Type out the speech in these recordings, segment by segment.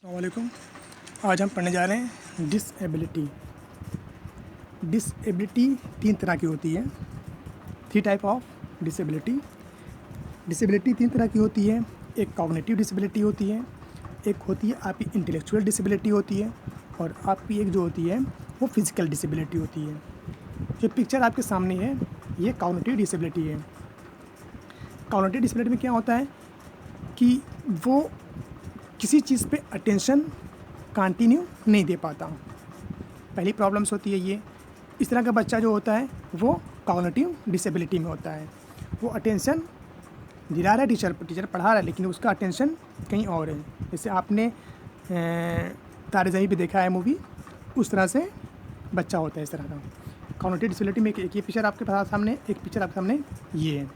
अस्सलामुअलैकुम। आज हम पढ़ने जा रहे हैं डिसेबिलिटी। डिसेबिलिटी 3 तरह की होती है। 3 टाइप ऑफ डिसेबिलिटी। डिसेबिलिटी 3 तरह की होती है। एक कॉग्निटिव डिसेबिलिटी होती है, एक होती है आपकी इंटेलेक्चुअल डिसेबिलिटी होती है, और आपकी एक जो होती है वो फिज़िकल डिसेबिलिटी होती है। जो पिक्चर आपके सामने है ये कॉग्निटिव डिसेबिलिटी है। कॉग्निटिव डिसेबिलिटी में क्या होता है कि वो किसी चीज़ पे अटेंशन कंटिन्यू नहीं दे पाता। पहली प्रॉब्लम्स होती है ये। इस तरह का बच्चा जो होता है वो कॉग्निटिव डिसेबिलिटी में होता है। वो अटेंशन दिला रहा है, टीचर पढ़ा रहा है, लेकिन उसका अटेंशन कहीं और है। जैसे आपने तारे ज़मीं पे देखा है मूवी, उस तरह से बच्चा होता है इस तरह का। कॉग्निटिव डिसेबिलिटी में एक ये पिक्चर आपके पास सामने, एक पिक्चर आपके सामने ये है।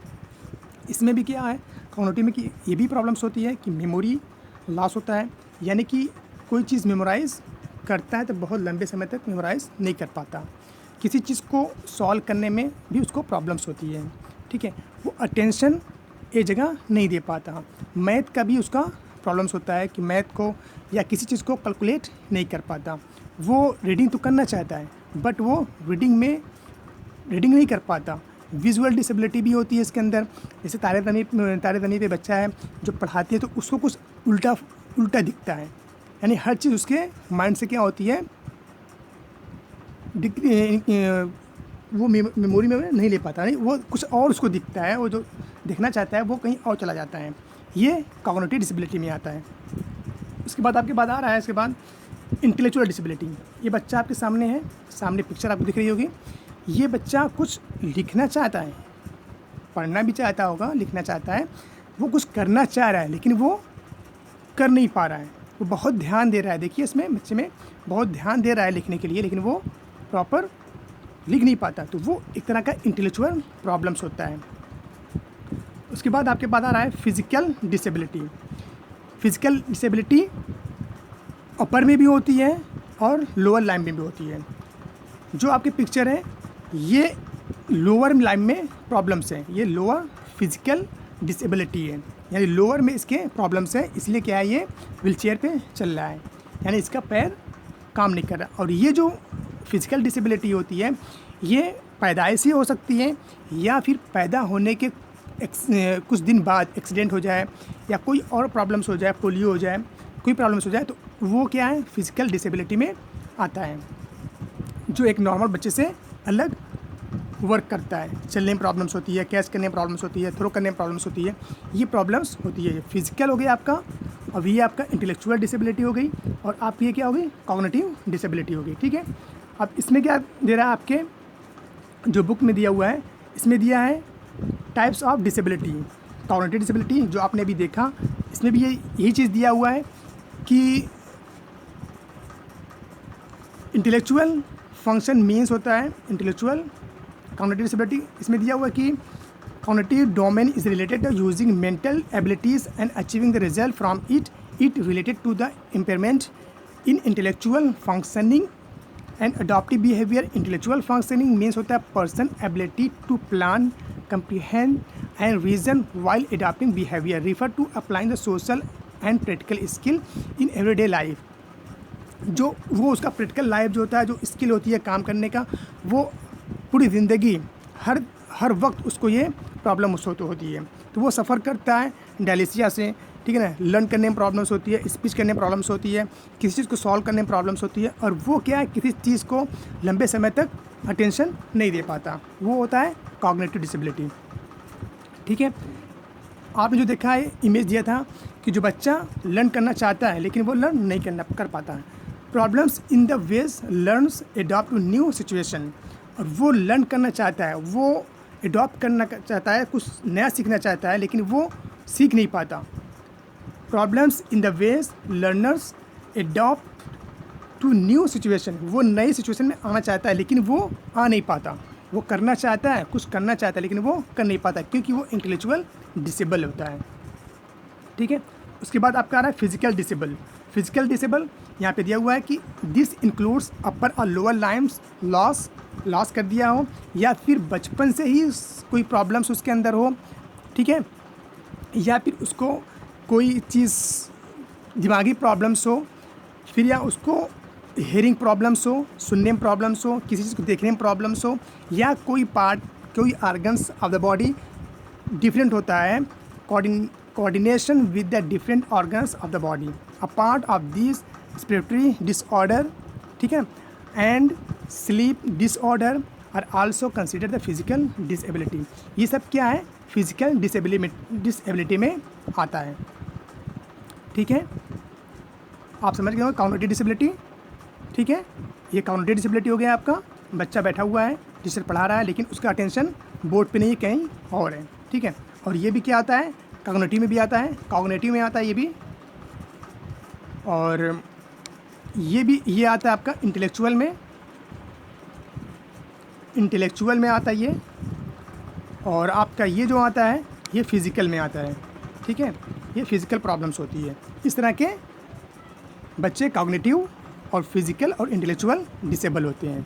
इसमें भी क्या है कॉग्निटिव में कि ये भी प्रॉब्लम्स होती है कि मेमोरी लॉस होता है, यानी कि कोई चीज़ मेमोराइज़ करता है तो बहुत लंबे समय तक मेमोराइज़ नहीं कर पाता। किसी चीज़ को सॉल्व करने में भी उसको प्रॉब्लम्स होती है, ठीक है। वो अटेंशन एक जगह नहीं दे पाता। मैथ का भी उसका प्रॉब्लम्स होता है कि मैथ को या किसी चीज़ को कैलकुलेट नहीं कर पाता। वो रीडिंग तो करना चाहता है बट वो रीडिंग नहीं कर पाता। विजुअल डिसेबिलिटी भी होती है इसके अंदर। जैसे तारे ज़मीं पे बच्चा है जो पढ़ाती है तो उसको कुछ उल्टा दिखता है, यानी हर चीज़ उसके माइंड से क्या होती है वो मेमोरी में नहीं ले पाता, नहीं वो कुछ और उसको दिखता है, वो जो देखना चाहता है वो कहीं और चला जाता है। ये कॉग्निटिव डिसेबिलिटी में आता है। उसके बाद आपके बाद आ रहा है इसके बाद इंटेलेक्चुअल डिसेबिलिटी। ये बच्चा आपके सामने है, सामने पिक्चर आपको दिख रही होगी। ये बच्चा कुछ लिखना चाहता है, पढ़ना भी चाहता होगा, लिखना चाहता है, वो कुछ करना चाह रहा है लेकिन वो कर नहीं पा रहा है। वो बहुत ध्यान दे रहा है, देखिए इसमें बच्चे में बहुत ध्यान दे रहा है लिखने के लिए, लेकिन वो प्रॉपर लिख नहीं पाता। तो वो एक तरह का इंटेलेक्चुअल प्रॉब्लम्स होता है। उसके बाद आपके पास आ रहा है फिज़िकल डिसेबिलिटी। फिज़िकल डिसेबिलिटी अपर में भी होती है और लोअर लाइन में भी होती है। जो आपके पिक्चर है ये लोअर लाइन में प्रॉब्लम्स हैं, ये लोअर फिज़िकल डिसेबिलिटी है, यानी लोअर में इसके प्रॉब्लम्स है, इसलिए क्या है ये व्हीलचेयर पे चल रहा है, यानी इसका पैर काम नहीं कर रहा। और ये जो फिज़िकल डिसेबिलिटी होती है ये पैदाइशी हो सकती है या फिर पैदा होने के कुछ दिन बाद एक्सीडेंट हो जाए या कोई और प्रॉब्लम्स हो जाए, पोलियो हो जाए, कोई प्रॉब्लम्स हो जाए, तो वो क्या है फिज़िकल डिसेबिलिटी में आता है, जो एक नॉर्मल बच्चे से अलग वर्क करता है। चलने में प्रॉब्लम्स होती है, कैच करने में प्रॉब्लम्स होती है, थ्रो करने में प्रॉब्लम्स होती है, ये प्रॉब्लम्स होती है। फिज़िकल हो गया आपका, अब ये आपका इंटेलेक्चुअल डिसेबिलिटी हो गई, और आपकी ये क्या हो गई कॉग्निटिव डिसेबिलिटी हो गई, ठीक है। अब इसमें क्या दे रहा है आपके जो बुक में दिया हुआ है, इसमें दिया है types of disability. Cognitive disability जो आपने अभी देखा, इसमें भी यही चीज़ दिया हुआ है कि इंटेलेक्चुअल फंक्शन मीन्स होता है इंटेलेक्चुअल कॉग्निटिव डिसेबिलिटी। इसमें दिया हुआ है कि cognitive domain is related to using mental abilities and achieving the result from it related to the impairment in intellectual functioning and adaptive behaviour. Intellectual functioning means होता है person ability to plan, comprehend and reason while adapting behavior, refer to applying the social and practical skill in everyday life। जो वो उसका practical life जो होता है, जो skill होती है काम करने का, वो पूरी ज़िंदगी हर वक्त उसको ये प्रॉब्लम उसको होती है। तो वो सफ़र करता है डायलिसिया से, ठीक है ना। लर्न करने में प्रॉब्लम्स होती है, स्पीच करने में प्रॉब्लम्स होती है, किसी चीज़ को सॉल्व करने में प्रॉब्लम्स होती है, और वो क्या है किसी चीज़ को लंबे समय तक अटेंशन नहीं दे पाता। वो होता है कॉग्निटिव डिसेबिलिटी, ठीक है। आपने जो देखा है इमेज दिया था कि जो बच्चा लर्न करना चाहता है लेकिन वो लर्न नहीं कर पाता है। Problems in the ways learns adopt to new situation. और वो लर्न करना चाहता है, वो एडॉप्ट करना चाहता है, कुछ नया सीखना चाहता है, लेकिन वो सीख नहीं पाता। Problems in the ways learners adopt to new situation. वो नई सिचुएशन में आना चाहता है लेकिन वो आ नहीं पाता। वो करना चाहता है, कुछ करना चाहता है, लेकिन वो कर नहीं पाता क्योंकि वो इंटेलेक्चुअल डिसेबल होता है, ठीक है। उसके बाद आपका आ रहा है फिज़िकल डिसेबल। फिज़िकल डिसेबल यहाँ पे दिया हुआ है कि दिस इंक्लूड्स अपर और लोअर लाइम्स लॉस कर दिया हो, या फिर बचपन से ही कोई प्रॉब्लम्स उसके अंदर हो, ठीक है, या फिर उसको कोई चीज़ दिमागी प्रॉब्लम्स हो, फिर या उसको हेयरिंग प्रॉब्लम्स हो, सुनने में प्रॉब्लम्स हो, किसी चीज़ को देखने में प्रॉब्लम्स हो, या कोई पार्ट, कोई organs of the body different होता है, coordination with the different organs of the body, a part of this respiratory disorder, ठीक है, and sleep disorder are also consider the physical disability. ये सब क्या है, फिजिकल डिसेबिलिटी में आता है। ठीक है, आप समझ गए हो कॉग्निटिव डिसेबिलिटी। ठीक है, ये कॉग्निटिव डिसेबिलिटी हो गया आपका, बच्चा बैठा हुआ है, टीचर पढ़ा रहा है, लेकिन उसका अटेंशन बोर्ड पे नहीं, कहीं और है। ठीक है, और ये भी क्या आता है, कॉग्निटिव में भी आता है, कॉग्निटिव में आता है ये भी, और ये आता है आपका इंटेलेक्चुअल में आता है ये, और आपका ये जो आता है ये फिज़िकल में आता है। ठीक है, ये फिज़िकल प्रॉब्लम्स होती है। इस तरह के बच्चे कॉग्निटिव और फिज़िकल और इंटेलेक्चुअल डिसेबल होते हैं।